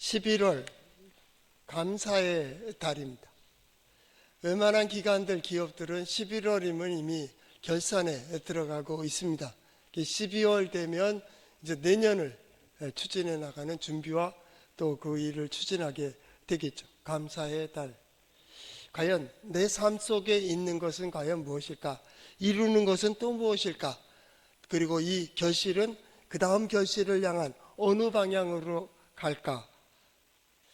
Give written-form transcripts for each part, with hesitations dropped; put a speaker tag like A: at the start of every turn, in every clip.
A: 11월 감사의 달입니다. 웬만한 기관들, 기업들은 11월이면 이미 결산에 들어가고 있습니다. 12월 되면 이제 내년을 추진해 나가는 준비와 또 그 일을 추진하게 되겠죠. 감사의 달. 과연 내 삶 속에 있는 것은 과연 무엇일까? 이루는 것은 또 무엇일까? 그리고 이 결실은 그 다음 결실을 향한 어느 방향으로 갈까?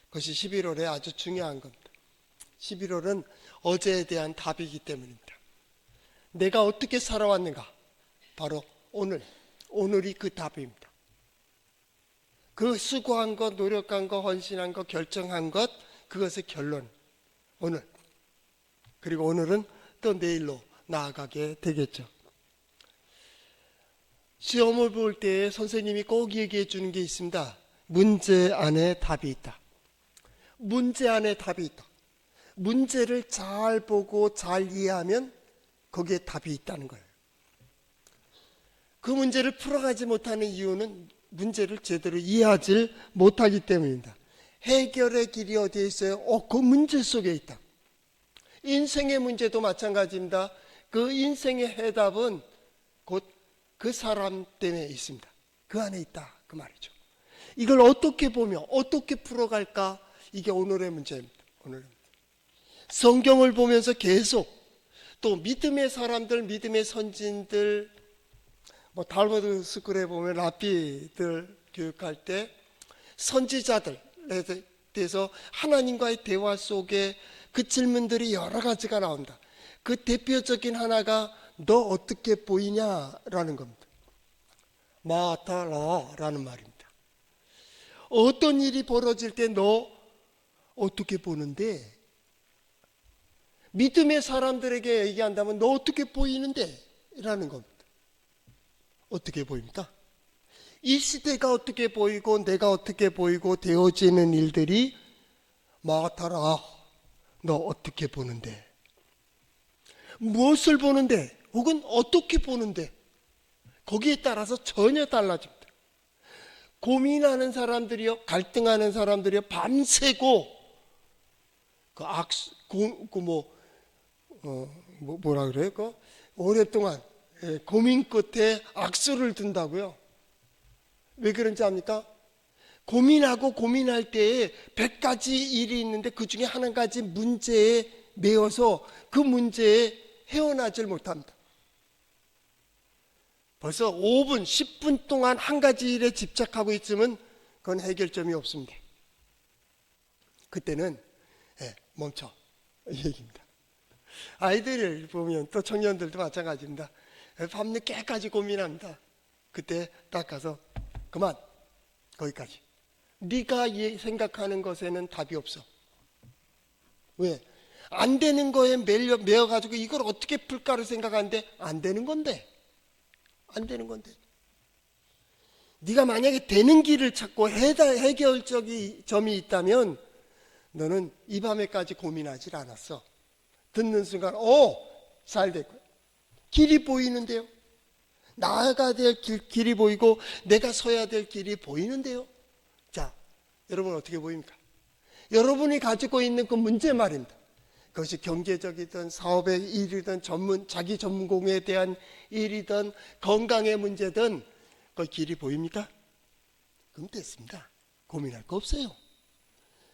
A: 그것이 11월에 아주 중요한 겁니다. 11월은 어제에 대한 답이기 때문입니다. 내가 어떻게 살아왔는가? 바로 오늘이 그 답입니다. 그 수고한 것, 노력한 것, 헌신한 것, 결정한 것, 그것의 결론, 오늘. 그리고 오늘은 또 내일로 나아가게 되겠죠. 시험을 볼 때 선생님이 꼭 얘기해 주는 게 있습니다. 문제 안에 답이 있다. 문제 안에 답이 있다. 문제를 잘 보고 잘 이해하면 거기에 답이 있다는 거예요. 그 문제를 풀어가지 못하는 이유는 문제를 제대로 이해하지 못하기 때문입니다. 해결의 길이 어디에 있어요? 그 문제 속에 있다. 인생의 문제도 마찬가지입니다. 그 인생의 해답은 곧 그 사람 때문에 있습니다. 그 안에 있다, 그 말이죠. 이걸 어떻게 보며 어떻게 풀어갈까? 이게 오늘의 문제입니다. 오늘의 문제. 성경을 보면서 계속 또 믿음의 사람들, 믿음의 선진들, 달버드 스쿨에 보면 랍비들 교육할 때 선지자들에 대해서 하나님과의 대화 속에 그 질문들이 여러 가지가 나온다. 그 대표적인 하나가 너 어떻게 보이냐라는 겁니다. 마타라라는 말입니다. 어떤 일이 벌어질 때 너 어떻게 보는데? 믿음의 사람들에게 얘기한다면 너 어떻게 보이는데? 라는 겁니다. 어떻게 보입니까? 이 시대가 어떻게 보이고 내가 어떻게 보이고 되어지는 일들이 마타라, 너 어떻게 보는데? 무엇을 보는데? 혹은 어떻게 보는데? 거기에 따라서 전혀 달라집니다. 고민하는 사람들이요, 갈등하는 사람들이요, 밤새고 뭐라 그래요? 오랫동안 고민 끝에 악수를 둔다고요. 왜 그런지 압니까? 고민하고 고민할 때에 100가지 일이 있는데 그 중에 한 가지 문제에 매여서 그 문제에 헤어나질 못합니다. 벌써 5분, 10분 동안 한 가지 일에 집착하고 있으면 그건 해결점이 없습니다. 그때는 멈춰, 이 얘기입니다. 아이들을 보면 또 청년들도 마찬가지입니다. 밤늦게까지 고민합니다. 그때 딱 가서 그만, 거기까지. 네가 생각하는 것에는 답이 없어. 왜? 안 되는 거에 매여가지고 이걸 어떻게 풀까를 생각하는데 안 되는 건데. 네가 만약에 되는 길을 찾고 해결적인 점이 있다면 너는 이 밤에까지 고민하지 않았어. 듣는 순간 잘 됐고 길이 보이는데요. 나아가야 될 길이 보이고 내가 서야 될 길이 보이는데요. 자, 여러분 어떻게 보입니까? 여러분이 가지고 있는 그 문제 말입니다. 그것이 경제적이든 사업의 일이든 자기 전문공에 대한 일이든 건강의 문제든 그 길이 보입니까? 그럼 됐습니다. 고민할 거 없어요.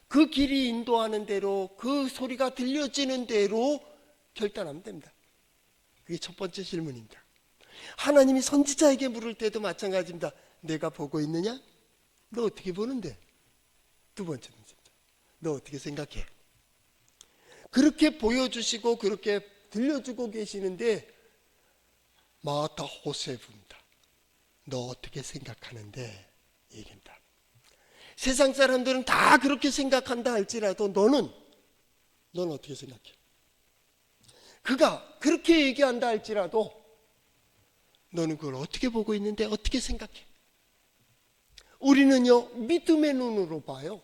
A: 그 길이 인도하는 대로 그 소리가 들려지는 대로 결단하면 됩니다. 그게 첫 번째 질문입니다. 하나님이 선지자에게 물을 때도 마찬가지입니다. 내가 보고 있느냐? 너 어떻게 보는데? 두 번째 문제입니다. 너 어떻게 생각해? 그렇게 보여주시고 그렇게 들려주고 계시는데 마타 호세프입니다. 너 어떻게 생각하는데? 얘기입니다. 세상 사람들은 다 그렇게 생각한다 할지라도 너는 어떻게 생각해? 그가 그렇게 얘기한다 할지라도 너는 그걸 어떻게 보고 있는데 어떻게 생각해? 우리는요, 믿음의 눈으로 봐요.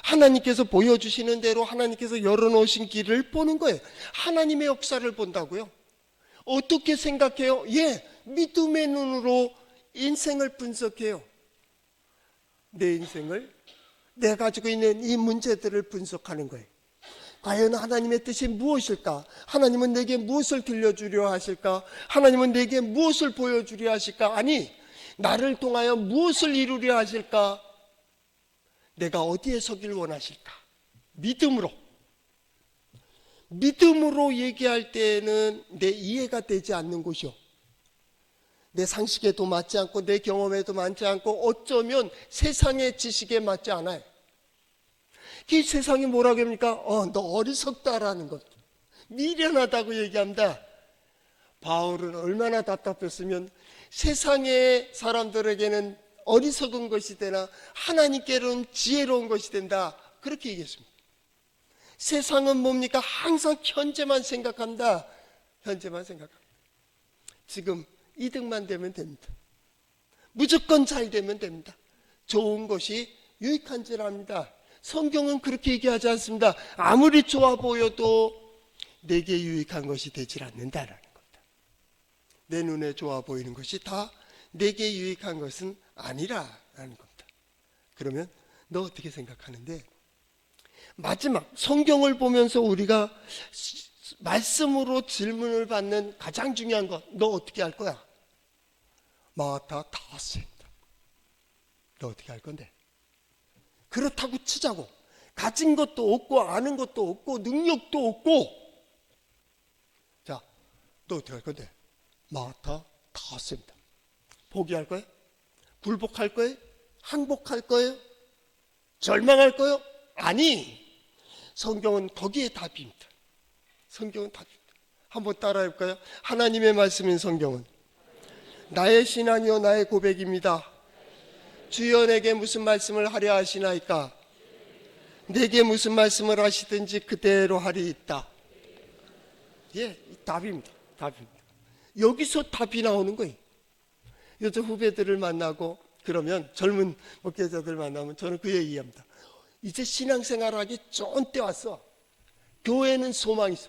A: 하나님께서 보여주시는 대로 하나님께서 열어놓으신 길을 보는 거예요. 하나님의 역사를 본다고요. 어떻게 생각해요? 믿음의 눈으로 인생을 분석해요. 내 인생을 내가 가지고 있는 이 문제들을 분석하는 거예요. 과연 하나님의 뜻이 무엇일까? 하나님은 내게 무엇을 들려주려 하실까? 하나님은 내게 무엇을 보여주려 하실까? 아니, 나를 통하여 무엇을 이루려 하실까? 내가 어디에 서길 원하실까? 믿음으로 얘기할 때에는 내 이해가 되지 않는 곳이요, 내 상식에도 맞지 않고 내 경험에도 맞지 않고 어쩌면 세상의 지식에 맞지 않아요. 이 세상이 뭐라고 합니까? 너 어리석다라는 것, 미련하다고 얘기합니다. 바울은 얼마나 답답했으면 세상의 사람들에게는 어리석은 것이 되나 하나님께로는 지혜로운 것이 된다, 그렇게 얘기했습니다. 세상은 뭡니까? 항상 현재만 생각한다. 현재만 생각합니다. 지금 이득만 되면 됩니다. 무조건 잘 되면 됩니다. 좋은 것이 유익한 줄 압니다. 성경은 그렇게 얘기하지 않습니다. 아무리 좋아 보여도 내게 유익한 것이 되질 않는다라는 겁니다. 내 눈에 좋아 보이는 것이 다 내게 유익한 것은 아니라라는 겁니다. 그러면 너 어떻게 생각하는데? 마지막 성경을 보면서 우리가 말씀으로 질문을 받는 가장 중요한 것, 너 어떻게 할 거야? 마타 다스입니다. 너 어떻게 할 건데? 그렇다고 치자고 가진 것도 없고 아는 것도 없고 능력도 없고, 자, 너 어떻게 할 건데? 마타 다스입니다. 포기할 거예요? 굴복할 거예요? 항복할 거예요? 절망할 거예요? 아니, 성경은 거기에 답입니다. 성경은 답입니다. 한번 따라해 볼까요? 하나님의 말씀인 성경은 나의 신앙이요 나의 고백입니다. 주여 내게 무슨 말씀을 하려 하시나이까? 내게 무슨 말씀을 하시든지 그대로 하리이다. 예, 답입니다. 답입니다. 여기서 답이 나오는 거예요. 요즘 후배들을 만나고 그러면, 젊은 목회자들 만나면 저는 그 얘기합니다. 이제 신앙생활하기 좋은 때 왔어. 교회는 소망이 있어.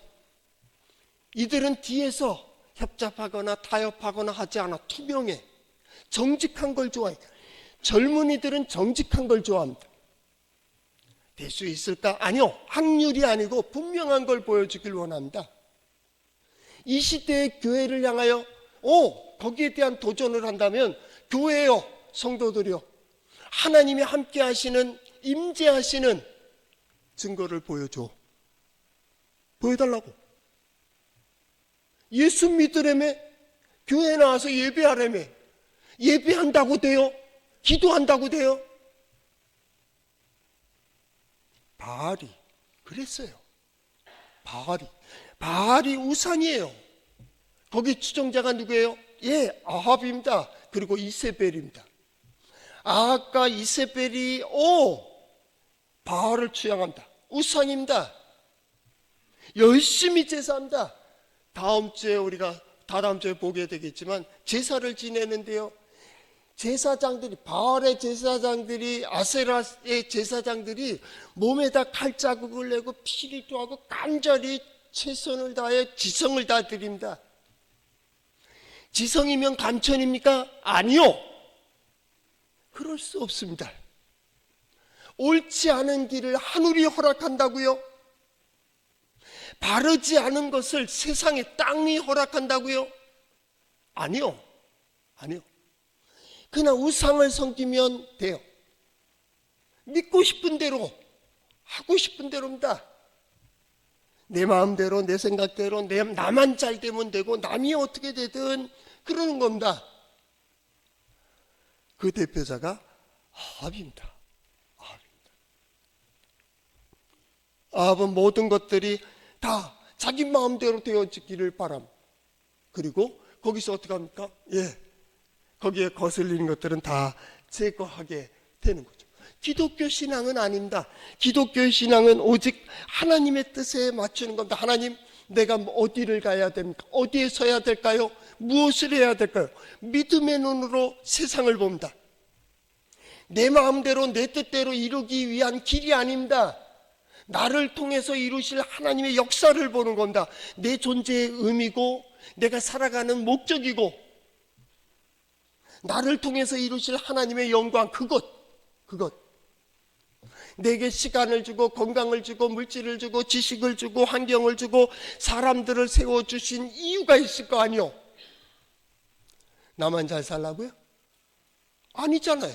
A: 이들은 뒤에서 협잡하거나 타협하거나 하지 않아. 투명해. 정직한 걸 좋아해. 젊은이들은 정직한 걸 좋아합니다. 될 수 있을까? 아니요. 확률이 아니고 분명한 걸 보여주길 원합니다. 이 시대의 교회를 향하여 거기에 대한 도전을 한다면, 교회요, 성도들이요, 하나님이 함께 하시는, 임재하시는 증거를 보여달라고. 예수 믿으려면 교회에 나와서 예배하려면 예배한다고 돼요? 기도한다고 돼요? 바알이 그랬어요. 바알이 우상이에요. 거기 추종자가 누구예요? 예, 아합입니다. 그리고 이세벨입니다. 아합과 이세벨이 바알을 추앙합니다. 우상입니다. 열심히 제사합니다. 다음 주에 보게 되겠지만 제사를 지내는데요, 제사장들이, 바알의 제사장들이, 아세라의 제사장들이 몸에다 칼자국을 내고 피를 토하고 간절히 최선을 다해 지성을 다 드립니다. 지성이면 감천입니까? 아니요. 그럴 수 없습니다. 옳지 않은 길을 하늘이 허락한다고요? 바르지 않은 것을 세상의 땅이 허락한다고요? 아니요. 그냥 우상을 섬기면 돼요. 믿고 싶은 대로, 하고 싶은 대로입니다. 내 마음대로, 내 생각대로, 나만 잘 되면 되고 남이 어떻게 되든 그러는 겁니다. 그 대표자가 아합입니다. 아합은 모든 것들이 다 자기 마음대로 되어지기를 바랍니다. 그리고 거기서 어떻게 합니까? 거기에 거슬리는 것들은 다 제거하게 되는 거죠. 기독교 신앙은 아닙니다. 기독교 신앙은 오직 하나님의 뜻에 맞추는 겁니다. 하나님, 내가 어디를 가야 됩니까? 어디에 서야 될까요? 무엇을 해야 될까요? 믿음의 눈으로 세상을 봅니다. 내 마음대로, 내 뜻대로 이루기 위한 길이 아닙니다. 나를 통해서 이루실 하나님의 역사를 보는 겁니다. 내 존재의 의미고 내가 살아가는 목적이고 나를 통해서 이루실 하나님의 영광, 그것. 내게 시간을 주고 건강을 주고 물질을 주고 지식을 주고 환경을 주고 사람들을 세워주신 이유가 있을 거 아니요. 나만 잘 살라고요? 아니잖아요.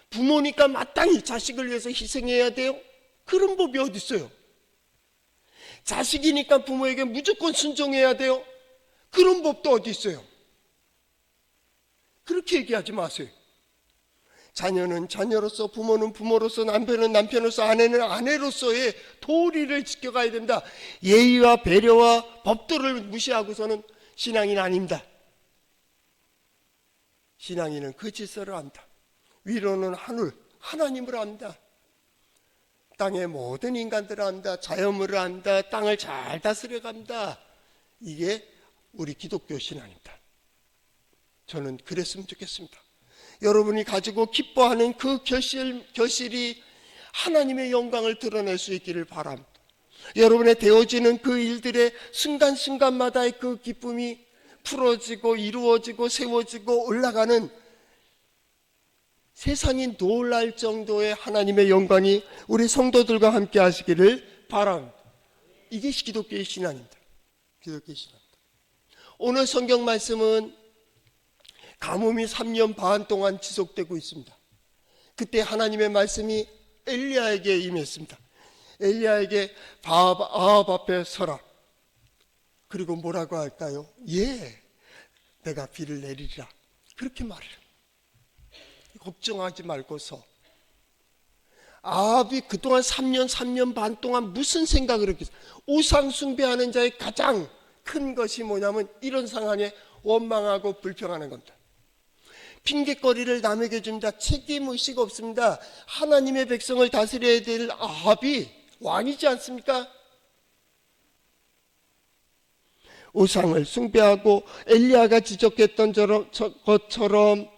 A: 부모니까 마땅히 자식을 위해서 희생해야 돼요? 그런 법이 어디 있어요? 자식이니까 부모에게 무조건 순종해야 돼요? 그런 법도 어디 있어요? 그렇게 얘기하지 마세요. 자녀는 자녀로서, 부모는 부모로서, 남편은 남편으로서, 아내는 아내로서의 도리를 지켜가야 된다. 예의와 배려와 법도를 무시하고서는 신앙인 아닙니다. 신앙인은 그 질서를 안다. 위로는 하늘, 하나님을 안다. 땅의 모든 인간들을 안다. 자연물을 안다. 땅을 잘 다스려 간다. 이게 우리 기독교 신앙입니다. 저는 그랬으면 좋겠습니다. 여러분이 가지고 기뻐하는 그 결실이 하나님의 영광을 드러낼 수 있기를 바랍니다. 여러분의 되어지는 그 일들의 순간순간마다의 그 기쁨이 풀어지고 이루어지고 세워지고 올라가는 세상이 놀랄 정도의 하나님의 영광이 우리 성도들과 함께 하시기를 바랍니다. 이게 기독교의 신앙입니다. 기독교의 신앙입니다. 오늘 성경 말씀은 가뭄이 3년 반 동안 지속되고 있습니다. 그때 하나님의 말씀이 엘리야에게 임했습니다. 엘리야에게 아합 앞에 서라. 그리고 뭐라고 할까요? 예, 내가 비를 내리리라. 그렇게 말해요. 걱정하지 말고서. 아합이 그동안 3년 반 동안 무슨 생각을 했겠어요? 우상 숭배하는 자의 가장 큰 것이 뭐냐면 이런 상황에 원망하고 불평하는 겁니다. 핑계거리를 남에게 줍니다. 책임의식 없습니다. 하나님의 백성을 다스려야 될 아합이 왕이지 않습니까? 우상을 숭배하고 엘리야가 지적했던 것처럼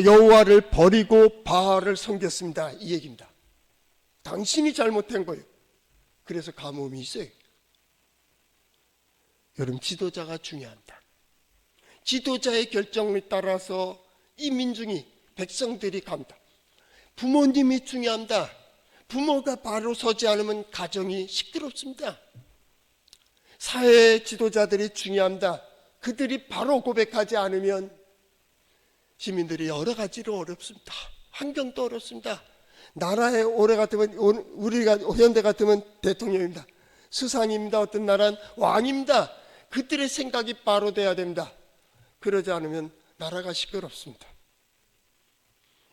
A: 여호와를 버리고 바알을 섬겼습니다. 이 얘기입니다. 당신이 잘못한 거예요. 그래서 가뭄이 있어요. 여러분, 지도자가 중요합니다. 지도자의 결정에 따라서 이 민중이, 백성들이 갑니다. 부모님이 중요합니다. 부모가 바로 서지 않으면 가정이 시끄럽습니다. 사회 지도자들이 중요합니다. 그들이 바로 고백하지 않으면 시민들이 여러 가지로 어렵습니다. 환경도 어렵습니다. 나라에 오래 같으면, 우리가 현대 같으면 대통령입니다. 수상입니다. 어떤 나라는 왕입니다. 그들의 생각이 바로 돼야 됩니다. 그러지 않으면 나라가 시끄럽습니다.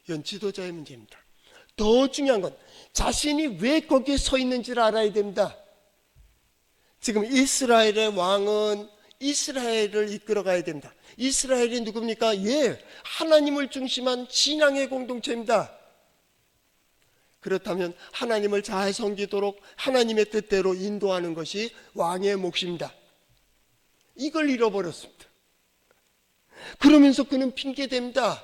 A: 이건 지도자의 문제입니다. 더 중요한 건 자신이 왜 거기에 서 있는지를 알아야 됩니다. 지금 이스라엘의 왕은 이스라엘을 이끌어가야 됩니다. 이스라엘이 누굽니까? 예, 하나님을 중심한 신앙의 공동체입니다. 그렇다면 하나님을 잘 섬기도록 하나님의 뜻대로 인도하는 것이 왕의 몫입니다. 이걸 잃어버렸습니다. 그러면서 그는 핑계댑니다.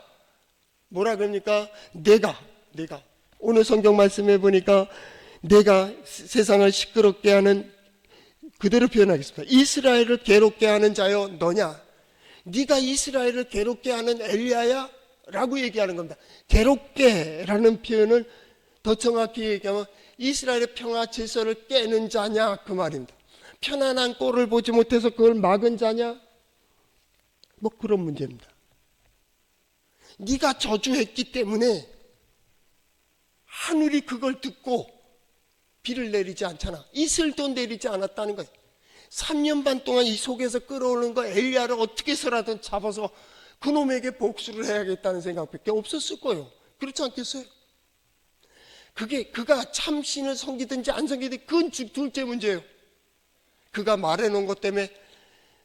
A: 뭐라 그럽니까? 내가 오늘 성경 말씀해 보니까 내가 세상을 시끄럽게 하는, 그대로 표현하겠습니다. 이스라엘을 괴롭게 하는 자여 너냐? 네가 이스라엘을 괴롭게 하는 엘리야야? 라고 얘기하는 겁니다. 괴롭게라는 표현을 더 정확히 얘기하면 이스라엘의 평화 질서를 깨는 자냐, 그 말입니다. 편안한 꼴을 보지 못해서 그걸 막은 자냐? 뭐 그런 문제입니다. 네가 저주했기 때문에 하늘이 그걸 듣고 비를 내리지 않잖아. 이슬도 내리지 않았다는 거예요. 3년 반 동안 이 속에서 끌어오는 거 엘리야를 어떻게 해서라든 잡아서 그놈에게 복수를 해야겠다는 생각밖에 없었을 거예요. 그렇지 않겠어요? 그가 참신을 섬기든지 안 섬기든지 그건 둘째 문제예요. 그가 말해놓은 것 때문에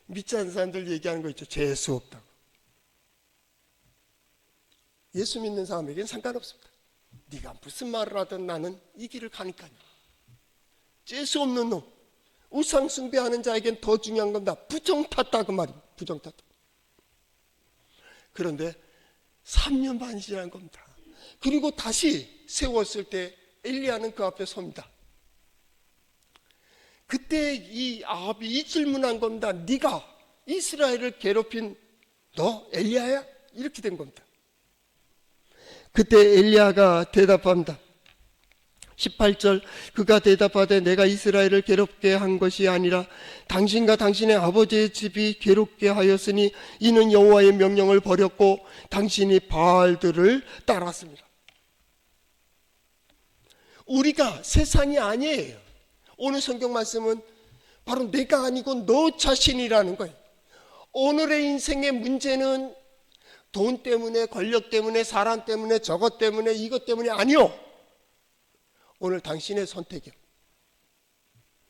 A: 믿지 않는 사람들 얘기하는 거 있죠. 재수 없다고. 예수 믿는 사람에게는 상관없습니다. 네가 무슨 말을 하든 나는 이 길을 가니까요. 재수 없는 놈, 우상 숭배하는 자에겐 더 중요한 겁니다. 부정탔다, 그 말입니다. 부정탔다. 그런데 3년 반이 지난 겁니다. 그리고 다시 세웠을 때 엘리야는 그 앞에 섭니다. 그때 이 아합이 이 질문한 겁니다. 네가 이스라엘을 괴롭힌 너 엘리야야? 이렇게 된 겁니다. 그때 엘리야가 대답합니다. 18절 그가 대답하되 내가 이스라엘을 괴롭게 한 것이 아니라 당신과 당신의 아버지의 집이 괴롭게 하였으니 이는 여호와의 명령을 버렸고 당신이 바알들을 따랐습니다. 우리가 세상이 아니에요. 오늘 성경 말씀은 바로 내가 아니고 너 자신이라는 거예요. 오늘의 인생의 문제는 돈 때문에, 권력 때문에, 사람 때문에, 저것 때문에, 이것 때문에 아니요. 오늘 당신의 선택이요.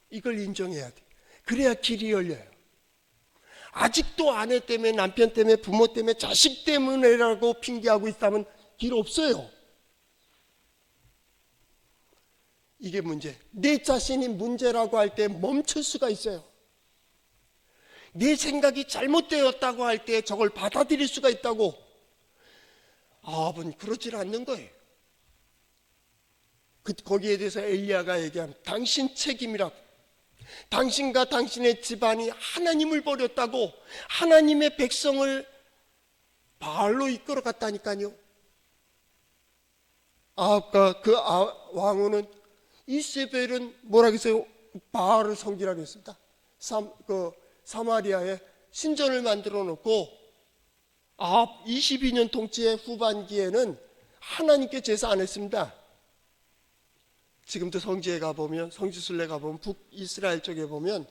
A: 이걸 인정해야 돼. 그래야 길이 열려요. 아직도 아내 때문에, 남편 때문에, 부모 때문에, 자식 때문에라고 핑계하고 있다면 길 없어요. 이게 문제. 내 자신이 문제라고 할 때 멈출 수가 있어요. 내 생각이 잘못되었다고 할 때 저걸 받아들일 수가 있다고. 아버님 그러질 않는 거예요. 거기에 대해서 엘리야가 얘기합니다. 당신 책임이라고. 당신과 당신의 집안이 하나님을 버렸다고. 하나님의 백성을 바알로 이끌어 갔다니까요. 아합과 그 왕후는 이세벨은 뭐라고 했어요? 바알을 섬기라고 했습니다. 사마리아에 신전을 만들어 놓고 아합 22년 통치의 후반기에는 하나님께 제사 안 했습니다. 지금도 성지에 가보면, 성지순례 가보면 북이스라엘 쪽에 보면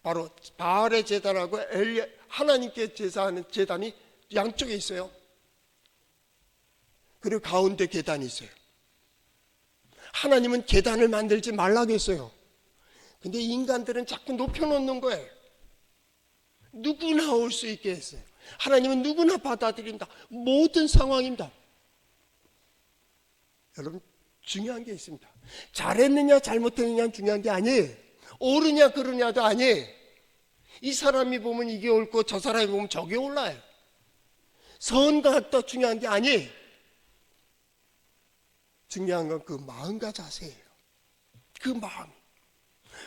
A: 바로 바알의 제단하고 하나님께 제사하는 제단이 양쪽에 있어요. 그리고 가운데 계단이 있어요. 하나님은 계단을 만들지 말라고 했어요. 근데 인간들은 자꾸 높여놓는 거예요. 누구나 올 수 있게 했어요. 하나님은 누구나 받아들인다. 모든 상황입니다. 여러분 중요한 게 있습니다. 잘했느냐 잘못했느냐는 중요한 게 아니에요. 옳으냐 그르냐도 아니에요. 이 사람이 보면 이게 옳고 저 사람이 보면 저게 올라요. 선과 악도 중요한 게 아니에요. 중요한 건 그 마음과 자세예요. 그 마음.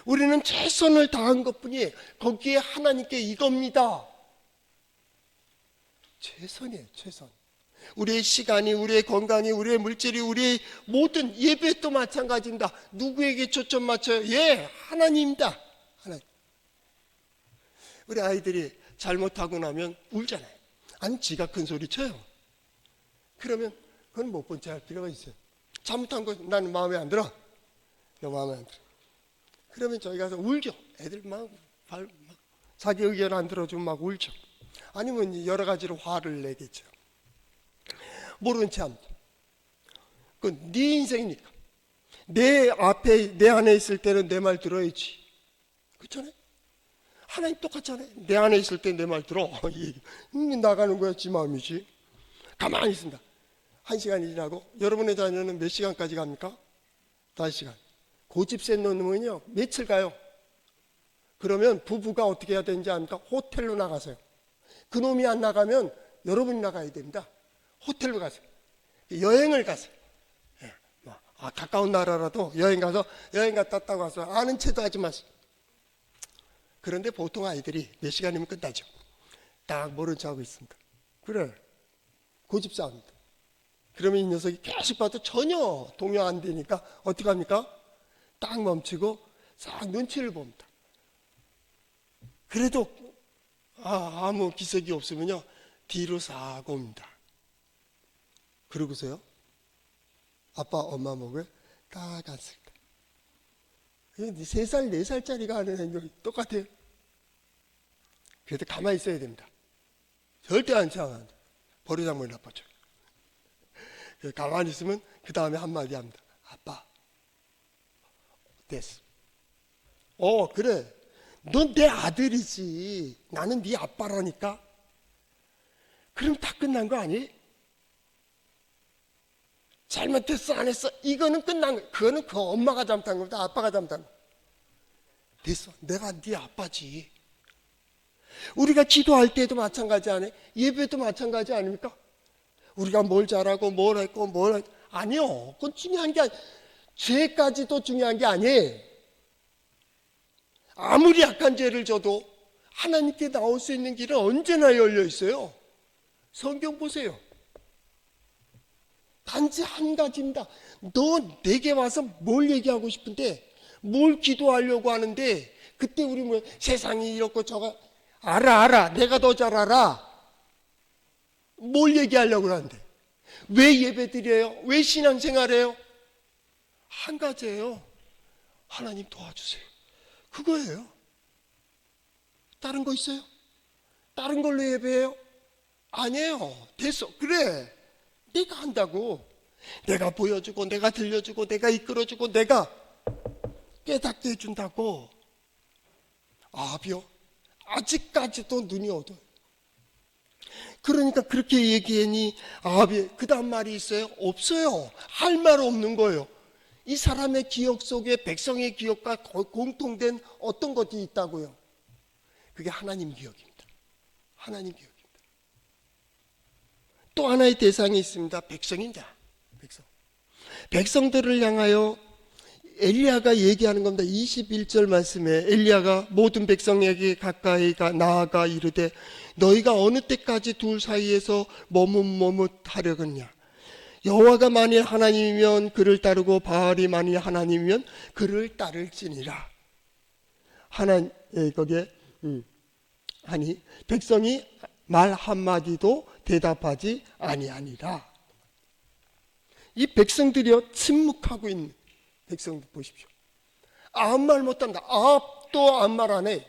A: 우리는 최선을 다한 것뿐이에요. 거기에 하나님께 이겁니다. 최선이에요. 최선. 우리의 시간이, 우리의 건강이, 우리의 물질이, 우리의 모든 예배도 마찬가지입니다. 누구에게 초점 맞춰요? 예, 하나님입니다. 하나님. 우리 아이들이 잘못하고 나면 울잖아요. 아니 지가 큰 소리 쳐요. 그러면 그건 못 본 채 할 필요가 있어요. 잘못한 거 나는 마음에 안 들어. 너 마음에 안 들어. 그러면 저희 가서 울죠. 애들 막 자기 의견 안 들어주면 막 울죠. 아니면 여러 가지로 화를 내겠죠. 모른 채 합니다. 그건 네 인생이니까. 내 앞에, 내 안에 있을 때는 내 말 들어야지. 그렇잖아요? 하나님 똑같잖아요. 내 안에 있을 때 내 말 들어. 나가는 거야, 지 마음이지. 가만히 있습니다. 1시간이 지나고 여러분의 자녀는 몇 시간까지 갑니까? 5시간. 고집센 놈은요 며칠 가요. 그러면 부부가 어떻게 해야 되는지 압니까? 호텔로 나가세요. 그 놈이 안 나가면 여러분이 나가야 됩니다. 호텔로 가세요. 여행을 가세요. 가까운 나라라도 여행 가서 여행 갔다 와서 아는 체도 하지 마세요. 그런데 보통 아이들이 몇 시간이면 끝나죠. 딱 모른 척 하고 있습니다. 그래 고집 싸움입니다. 그러면 이 녀석이 계속 봐도 전혀 동요 안 되니까 어떻게 합니까? 딱 멈추고 싹 눈치를 봅니다. 그래도 아무 기색이 없으면요 뒤로 싹 옵니다. 그러고서요 아빠 엄마 목을 딱 앉을 때 3살 4살짜리가 하는 행동이 똑같아요. 그래도 가만히 있어야 됩니다. 절대 안 상한다. 버르장머리 나빠져. 가만히 있으면 그 다음에 한마디 합니다. 아빠 됐어. 그래 넌 내 아들이지 나는 네 아빠라니까. 그럼 다 끝난 거 아니? 잘못했어 안 했어 이거는 끝난 거. 그거는 그 엄마가 잘못한 겁니다. 아빠가 잘못한 거. 됐어 내가 네 아빠지. 우리가 기도할 때도 마찬가지 아니에요? 예배도 마찬가지 아닙니까? 우리가 뭘 잘하고 뭘 했고 아니요. 그건 중요한 게 죄까지도 중요한 게 아니에요. 아무리 약한 죄를 져도 하나님께 나올 수 있는 길은 언제나 열려 있어요. 성경 보세요. 단지 한 가지입니다. 너 내게 와서 뭘 얘기하고 싶은데, 뭘 기도하려고 하는데, 그때 우리 뭐 세상이 이렇고 저가 알아 내가 더 잘 알아. 뭘 얘기하려고 하는데, 왜 예배 드려요? 왜 신앙생활해요? 한 가지예요. 하나님 도와주세요. 그거예요. 다른 거 있어요? 다른 걸로 예배해요? 아니에요. 됐어. 그래. 내가 한다고. 내가 보여주고, 내가 들려주고, 내가 이끌어주고, 내가 깨닫게 해준다고. 아비요? 아직까지도 눈이 어두워요. 그러니까 그렇게 얘기하니 아비, 그 다음 말이 있어요? 없어요. 할 말 없는 거예요. 이 사람의 기억 속에 백성의 기억과 공통된 어떤 것이 있다고요? 그게 하나님 기억입니다. 하나님 기억입니다. 또 하나의 대상이 있습니다. 백성입니다. 백성들을 향하여 엘리야가 얘기하는 겁니다. 21절 말씀에 엘리야가 모든 백성에게 가까이 나아가 이르되 너희가 어느 때까지 둘 사이에서 머뭇머뭇하려겠냐. 여호와가 만일 하나님이면 그를 따르고 바알이 만일 하나님이면 그를 따를지니라. 거기에 하니 백성이 말 한마디도 대답하지 아니하니라. 이 백성들이요, 침묵하고 있는 백성들 보십시오. 아무 말 못한다. 또 아무 말 안 해.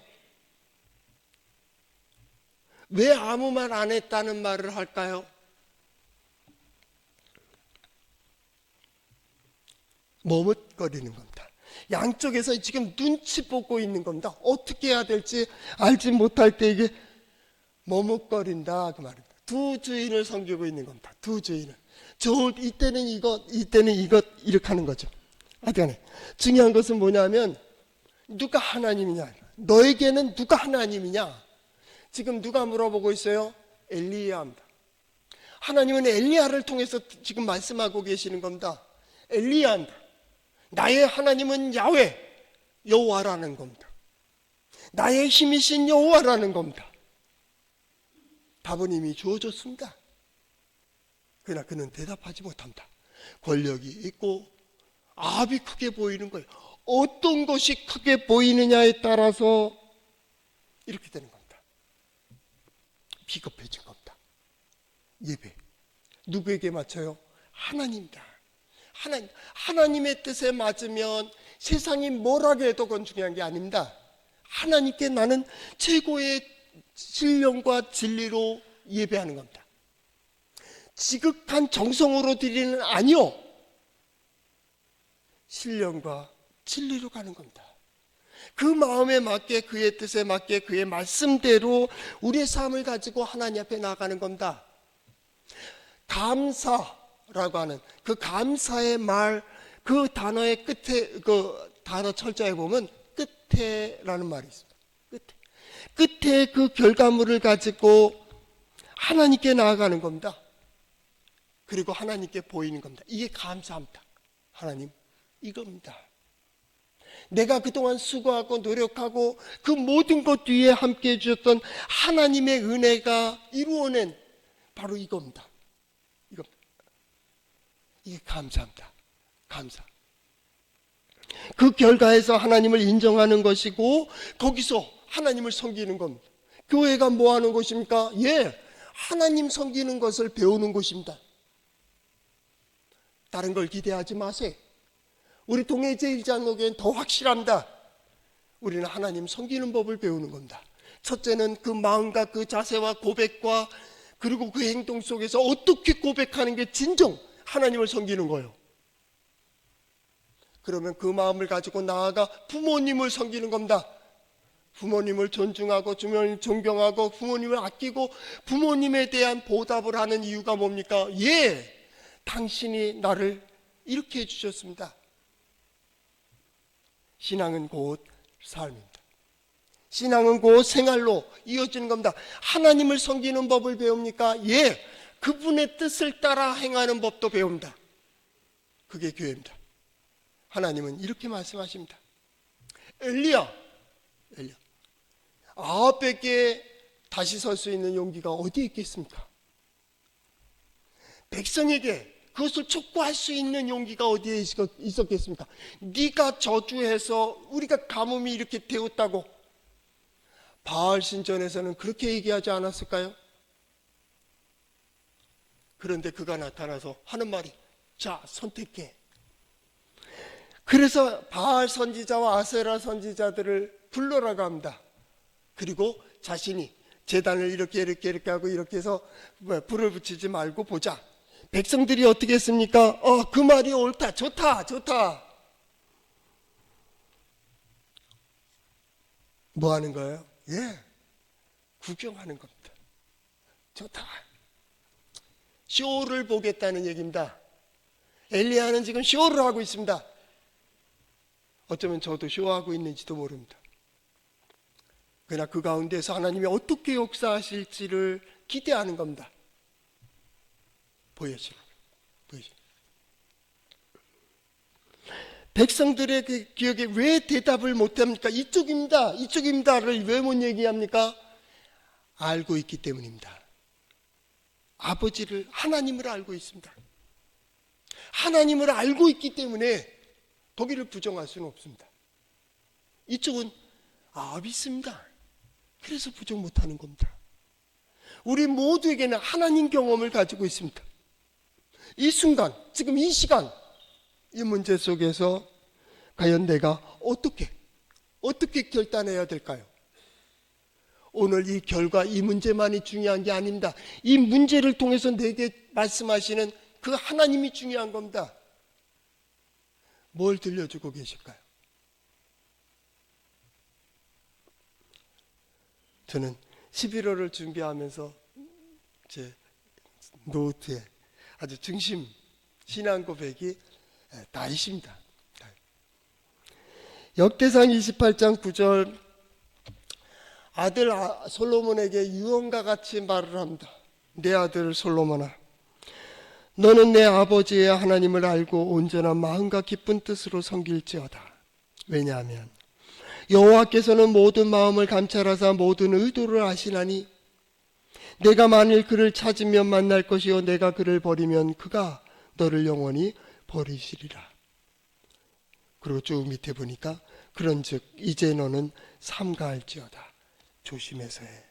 A: 왜 아무 말 안 했다는 말을 할까요? 머뭇거리는 겁니다. 양쪽에서 지금 눈치 보고 있는 겁니다. 어떻게 해야 될지 알지 못할 때 이게 머뭇거린다 그 말입니다. 두 주인을 섬기고 있는 겁니다. 두 주인을. 이때는 이것, 이때는 이것 이렇게 하는 거죠. 하여튼간에 중요한 것은 뭐냐면 누가 하나님이냐. 너에게는 누가 하나님이냐. 지금 누가 물어보고 있어요? 엘리야입니다. 하나님은 엘리야를 통해서 지금 말씀하고 계시는 겁니다. 엘리야입니다. 나의 하나님은 야훼, 여호와라는 겁니다. 나의 힘이신 여호와라는 겁니다. 답은 이미 주어졌습니다. 그러나 그는 대답하지 못합니다. 권력이 있고 압이 크게 보이는 거예요. 어떤 것이 크게 보이느냐에 따라서 이렇게 되는 겁니다. 비겁해진 겁니다. 예배 누구에게 맞춰요? 하나님이다. 하나님의 뜻에 맞으면 세상이 뭐라고 해도 그건 중요한 게 아닙니다. 하나님께 나는 최고의 신령과 진리로 예배하는 겁니다. 지극한 정성으로 드리는 아니요, 신령과 진리로 가는 겁니다. 그 마음에 맞게, 그의 뜻에 맞게, 그의 말씀대로 우리의 삶을 가지고 하나님 앞에 나아가는 겁니다. 감사라고 하는 그 감사의 말, 그 단어의 끝에, 그 단어 철자에 보면 끝에라는 말이 있습니다. 끝에 그 결과물을 가지고 하나님께 나아가는 겁니다. 그리고 하나님께 보이는 겁니다. 이게 감사합니다. 하나님, 이겁니다. 내가 그동안 수고하고 노력하고 그 모든 것 위에 함께 해주셨던 하나님의 은혜가 이루어낸 바로 이겁니다. 이게 감사합니다. 감사. 그 결과에서 하나님을 인정하는 것이고 거기서 하나님을 섬기는 겁니다. 교회가 뭐 하는 곳입니까? 하나님 섬기는 것을 배우는 곳입니다. 다른 걸 기대하지 마세요. 우리 동해 제1장로교회는 더 확실합니다. 우리는 하나님 섬기는 법을 배우는 겁니다. 첫째는 그 마음과 그 자세와 고백과 그리고 그 행동 속에서 어떻게 고백하는 게 진정 하나님을 섬기는 거예요. 그러면 그 마음을 가지고 나아가 부모님을 섬기는 겁니다. 부모님을 존중하고 주님을 존경하고 부모님을 아끼고 부모님에 대한 보답을 하는 이유가 뭡니까? 당신이 나를 이렇게 해주셨습니다. 신앙은 곧 삶입니다. 신앙은 곧 생활로 이어지는 겁니다. 하나님을 섬기는 법을 배웁니까? 그분의 뜻을 따라 행하는 법도 배웁니다. 그게 교회입니다. 하나님은 이렇게 말씀하십니다. 엘리야, 아합에게 다시 설 수 있는 용기가 어디에 있겠습니까? 백성에게 그것을 촉구할 수 있는 용기가 어디에 있었겠습니까? 네가 저주해서 우리가 가뭄이 이렇게 되었다고 바알 신전에서는 그렇게 얘기하지 않았을까요? 그런데 그가 나타나서 하는 말이 자, 선택해. 그래서 바알 선지자와 아세라 선지자들을 불러라고 합니다. 그리고 자신이 제단을 이렇게 하고 이렇게 해서 불을 붙이지 말고 보자. 백성들이 어떻게 했습니까? 그 말이 옳다. 좋다. 뭐 하는 거예요? 구경하는 겁니다. 좋다. 쇼를 보겠다는 얘기입니다. 엘리야는 지금 쇼를 하고 있습니다. 어쩌면 저도 쇼하고 있는지도 모릅니다. 그러나 그 가운데서 하나님이 어떻게 역사하실지를 기대하는 겁니다. 보여주라. 백성들의 그 기억에 왜 대답을 못합니까? 이쪽입니다를 왜 못 얘기합니까? 알고 있기 때문입니다. 아버지를, 하나님을 알고 있습니다. 하나님을 알고 있기 때문에 거기를 부정할 수는 없습니다. 이쪽은 믿습니다. 그래서 부정 못하는 겁니다. 우리 모두에게는 하나님 경험을 가지고 있습니다. 이 순간, 지금 이 시간, 이 문제 속에서 과연 내가 어떻게 결단해야 될까요? 오늘 이 결과, 이 문제만이 중요한 게 아닙니다. 이 문제를 통해서 내게 말씀하시는 그 하나님이 중요한 겁니다. 뭘 들려주고 계실까요? 저는 11월을 준비하면서 제 노트에 아주 중심 신앙 고백이 다윗입니다. 역대상 28장 9절 아들 솔로몬에게 유언과 같이 말을 합니다. 내 아들 솔로몬아, 너는 내 아버지의 하나님을 알고 온전한 마음과 기쁜 뜻으로 섬길지어다. 왜냐하면 여호와께서는 모든 마음을 감찰하사 모든 의도를 아시나니 내가 만일 그를 찾으면 만날 것이요 내가 그를 버리면 그가 너를 영원히 버리시리라. 그리고 쭉 밑에 보니까 그런즉 이제 너는 삼가할지어다. 조심해서 해.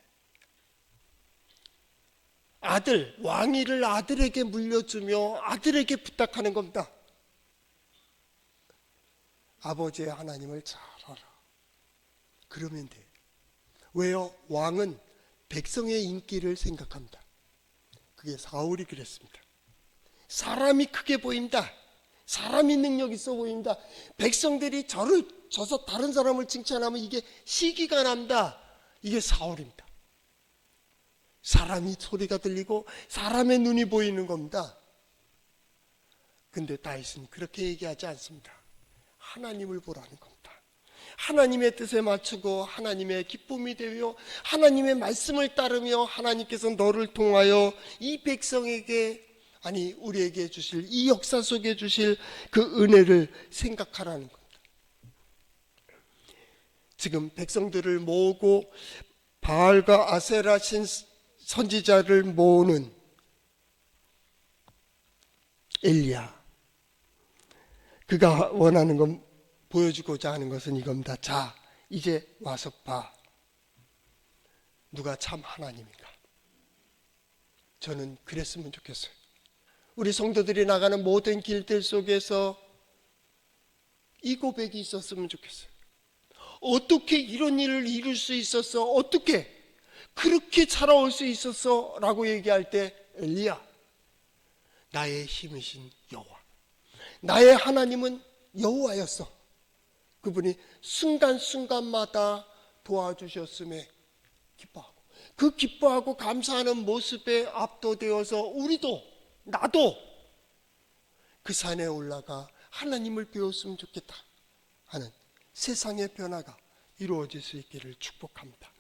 A: 아들, 왕위를 아들에게 물려주며 아들에게 부탁하는 겁니다. 아버지의 하나님을 잘 알아. 그러면 돼. 왜요? 왕은 백성의 인기를 생각합니다. 그게 사울이 그랬습니다. 사람이 크게 보인다. 사람이 능력 있어 보인다. 백성들이 저서 다른 사람을 칭찬하면 이게 시기가 난다. 이게 사울입니다. 사람이 소리가 들리고 사람의 눈이 보이는 겁니다. 근데 다윗은 그렇게 얘기하지 않습니다. 하나님을 보라는 겁니다. 하나님의 뜻에 맞추고 하나님의 기쁨이 되며 하나님의 말씀을 따르며 하나님께서 너를 통하여 이 백성에게 우리에게 주실 이 역사 속에 주실 그 은혜를 생각하라는 겁니다. 지금 백성들을 모으고 바알과 아세라 선지자를 모으는 엘리야, 그가 원하는 건 보여주고자 하는 것은 이겁니다. 자, 이제 와서 봐. 누가 참 하나님인가? 저는 그랬으면 좋겠어요. 우리 성도들이 나가는 모든 길들 속에서 이 고백이 있었으면 좋겠어요. 어떻게 이런 일을 이룰 수 있었어? 어떻게 그렇게 살아올 수 있었어? 라고 얘기할 때 엘리야, 나의 힘이신 여호와, 나의 하나님은 여호와였어. 그분이 순간순간마다 도와주셨음에 기뻐하고, 그 기뻐하고 감사하는 모습에 압도되어서 우리도, 나도 그 산에 올라가 하나님을 배웠으면 좋겠다 하는 세상의 변화가 이루어질 수 있기를 축복합니다.